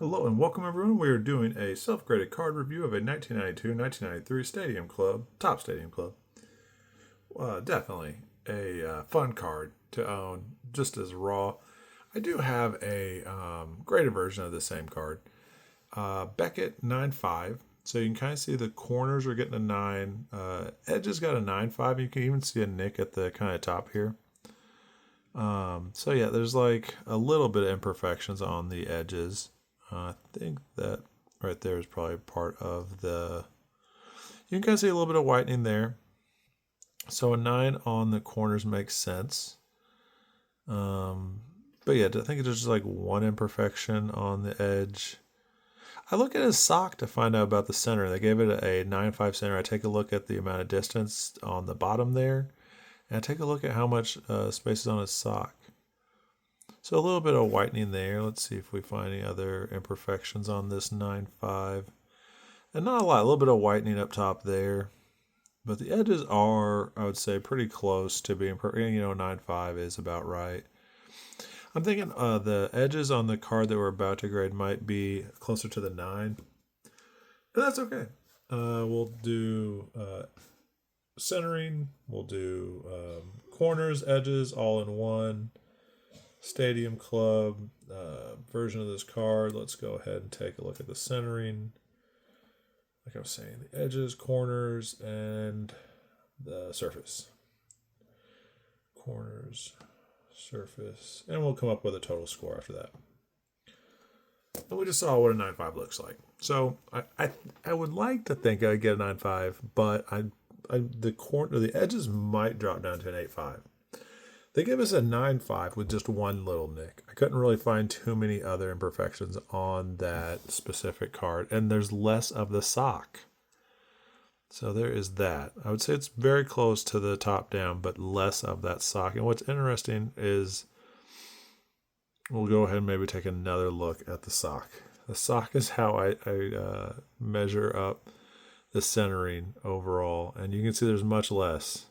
Hello and welcome everyone. We are doing a self-graded card review of a 1992-1993 Stadium Club, Top Stadium Club. Definitely a fun card to own, just as raw. I do have a graded version of the same card. Beckett 9.5. So you can kind of see the corners are getting a 9. Edges got a 9.5. You can even see a nick at the kind of top here. So yeah, there's like a little bit of imperfections on the edges. I think that right there is probably part of the... You can kind of see a little bit of whitening there. So a 9 on the corners makes sense. But yeah, I think there's just like one imperfection on the edge. I look at his sock to find out about the center. They gave it a 9.5 center. I take a look at the amount of distance on the bottom there. And I take a look at how much space is on his sock. So a little bit of whitening there. Let's see if we find any other imperfections on this 9.5. And not a lot, a little bit of whitening up top there. But the edges are, I would say, pretty close to being perfect. 9.5 is about right. I'm thinking the edges on the card that we're about to grade might be closer to the 9. But that's okay. We'll do centering. We'll do corners, edges, all in one. Stadium Club version of this card. Let's go ahead and take a look at the centering. Like I was saying, the edges, corners, and the surface. Corners, surface, and we'll come up with a total score after that. And we just saw what a 9.5 looks like. So I would like to think I'd get a 9.5, but the edges might drop down to an 8.5. They give us a 9.5 with just one little nick. I couldn't really find too many other imperfections on that specific card. And there's less of the sock. So there is that. I would say it's very close to the top down, but less of that sock. And what's interesting is we'll go ahead and maybe take another look at the sock. The sock is how I measure up the centering overall. And you can see there's much less.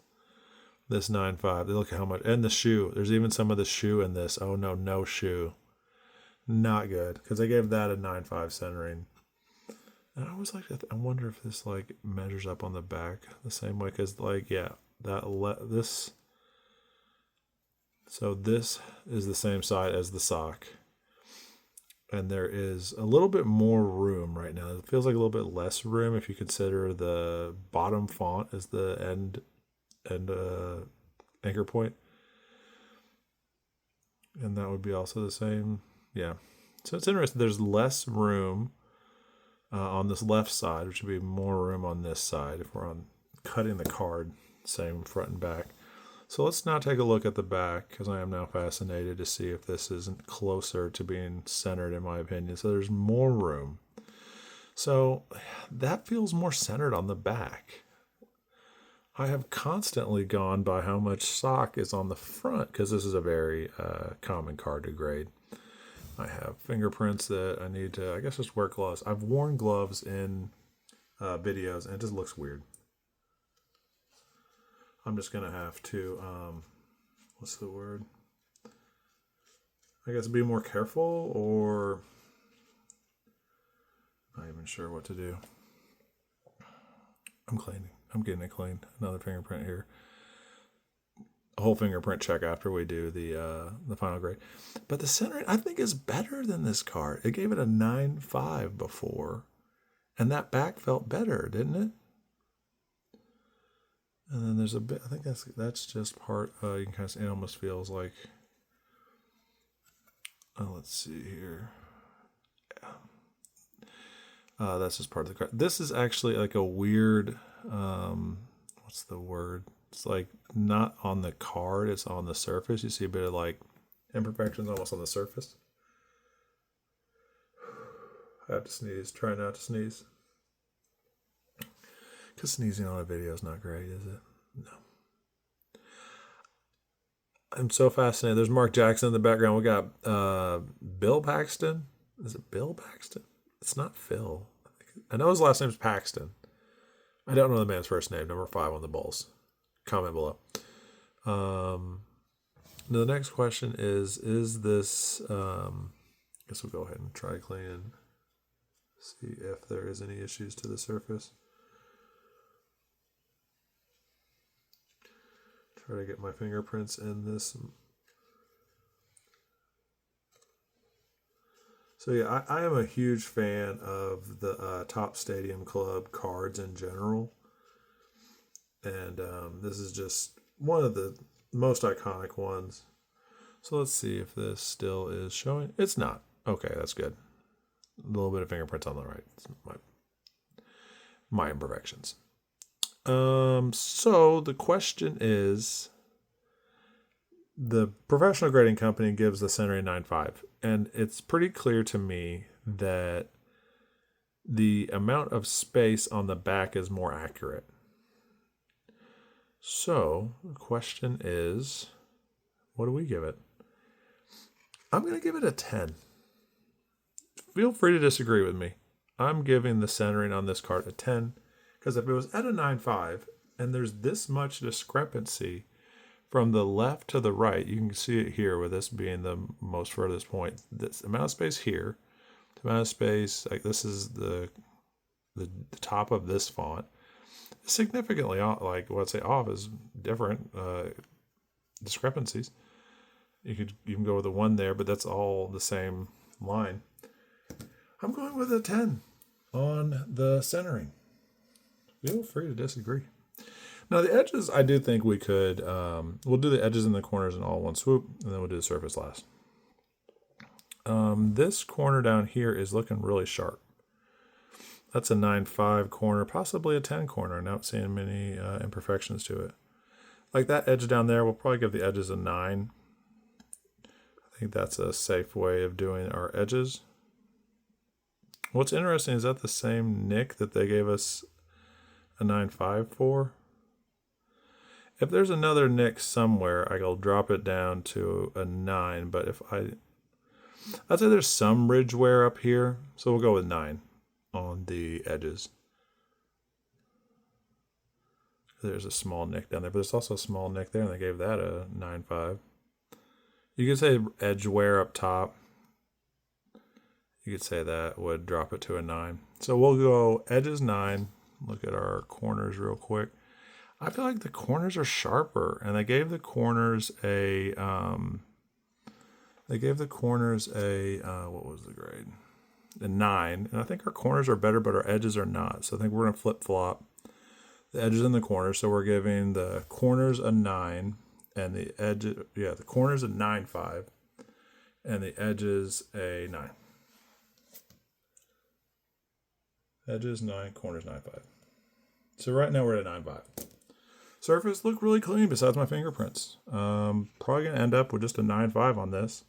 This 9.5. Look at how much. And the shoe. There's even some of the shoe in this. Oh, no shoe. Not good. Because I gave that a 9.5 centering. And I always like to I wonder if this like measures up on the back the same way. Because this. So this is the same side as the sock. And there is a little bit more room right now. It feels like a little bit less room if you consider the bottom font as the end anchor point, and that would be also the same. Yeah, so it's interesting. There's less room on this left side, which would be more room on this side if we're on cutting the card, same front and back. So let's now take a look at the back, because I am now fascinated to see if this isn't closer to being centered, in my opinion. So there's more room. So that feels more centered on the back. I have constantly gone by how much sock is on the front, because this is a very common card to grade. I have fingerprints that I need to, I guess, just wear gloves. I've worn gloves in videos, and it just looks weird. I'm just going to have to, what's the word? I guess be more careful, or not even sure what to do. I'm cleaning. I'm getting it clean. Another fingerprint here. A whole fingerprint check after we do the final grade. But the centering, I think, is better than this card. It gave it a 9.5 before. And that back felt better, didn't it? And then there's a bit, I think that's just part, you can kind of see, it almost feels like, let's see here. Yeah. That's just part of the card. This is actually like a weird, what's the word? It's like not on the card, it's on the surface. You see a bit of like imperfections almost on the surface. I have to sneeze. Try not to sneeze. Because sneezing on a video is not great, is it? No. I'm so fascinated. There's Mark Jackson in the background. We got Bill Paxton. Is it Bill Paxton? It's not Phil. I know his last name's Paxton. I don't know the man's first name. Number 5 on the Bulls. Comment below. The next question is this Guess we'll go ahead and try clean. See if there is any issues to the surface. Try to get my fingerprints in this. So yeah, I am a huge fan of the Top Stadium Club cards in general. And this is just one of the most iconic ones. So let's see if this still is showing. It's not. Okay, that's good. A little bit of fingerprints on the right. It's my imperfections. So the question is, the professional grading company gives the centering 9.5, and it's pretty clear to me that the amount of space on the back is more accurate. So the question is, what do we give it? I'm going to give it a 10. Feel free to disagree with me. I'm giving the centering on this card a 10, because if it was at a 9.5 and there's this much discrepancy from the left to the right, you can see it here with this being the most furthest point. This amount of space here, the amount of space, like this is the top of this font, significantly off, like what's say off is different discrepancies. You can go with a 1 there, but that's all the same line. I'm going with a 10 on the centering. Feel free to disagree. Now the edges, I do think we could, we'll do the edges and the corners in all one swoop, and then we'll do the surface last. This corner down here is looking really sharp. That's a 9.5 corner, possibly a 10 corner. I'm not seeing many imperfections to it. Like that edge down there, we'll probably give the edges a 9. I think that's a safe way of doing our edges. What's interesting is that the same nick that they gave us a 9.5 for. If there's another nick somewhere, I'll drop it down to a 9. But if I'd say there's some ridge wear up here, so we'll go with 9 on the edges. There's a small nick down there, but there's also a small nick there, and they gave that a 9.5. You could say edge wear up top. You could say that would drop it to a 9. So we'll go edges 9. Look at our corners real quick. I feel like the corners are sharper, and they gave the corners a what was the grade? A 9. And I think our corners are better, but our edges are not. So I think we're gonna flip flop the edges and the corners. So we're giving the corners a 9 and the the corners a 9.5 and the edges a 9. Edges 9, corners 9.5. So right now we're at a 9.5. Surface look really clean besides my fingerprints. Probably gonna end up with just a 9.5 on this.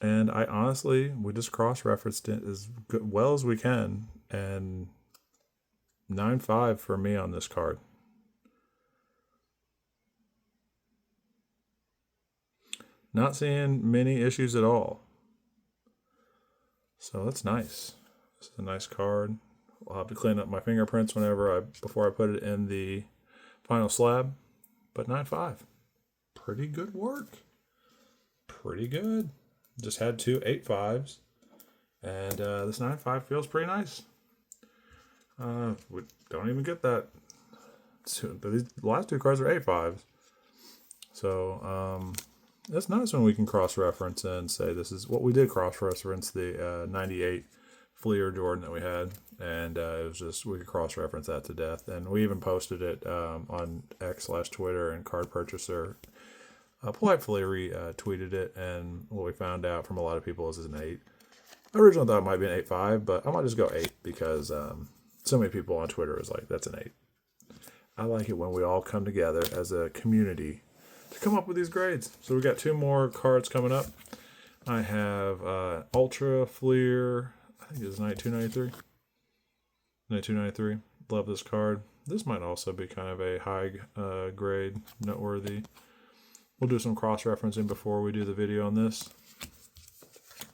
And I honestly, we just cross-referenced it as well as we can, and 9.5 for me on this card. Not seeing many issues at all. So that's nice. This is a nice card. I'll have to clean up my fingerprints before I put it in the final slab. But 9.5. Pretty good work. Pretty good. Just had 2 8.5s. And this 9.5 feels pretty nice. We don't even get that. These last 2 cards are 8.5s. So that's nice when we can cross-reference and say this is what we did cross-reference the 98 Fleer Jordan that we had. And it was just, we could cross-reference that to death. And we even posted it on X/Twitter, and Card Purchaser politely retweeted it. And what we found out from a lot of people is an 8. I originally thought it might be an 8.5, but I might just go 8 because so many people on Twitter is like, that's an 8. I like it when we all come together as a community to come up with these grades. So we got 2 more cards coming up. I have Ultra Fleer, I think it's 9293. 9293. Love this card. This might also be kind of a high grade, noteworthy. We'll do some cross-referencing before we do the video on this.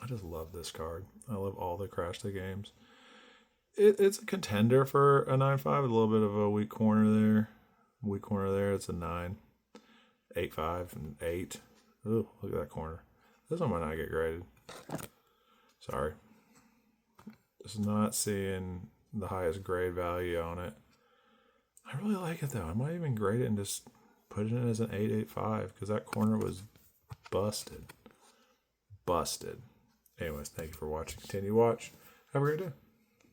I just love this card. I love all the Crash the Games. It's a contender for a 9.5, a little bit of a weak corner there. Weak corner there, it's a 9. 8.5 and 8. Ooh, look at that corner. This one might not get graded. Sorry. Just not seeing the highest grade value on it. I really like it though. I might even grade it and just put it in as an 885 because that corner was busted. Busted. Anyways, thank you for watching. Continue to watch. Have a great day.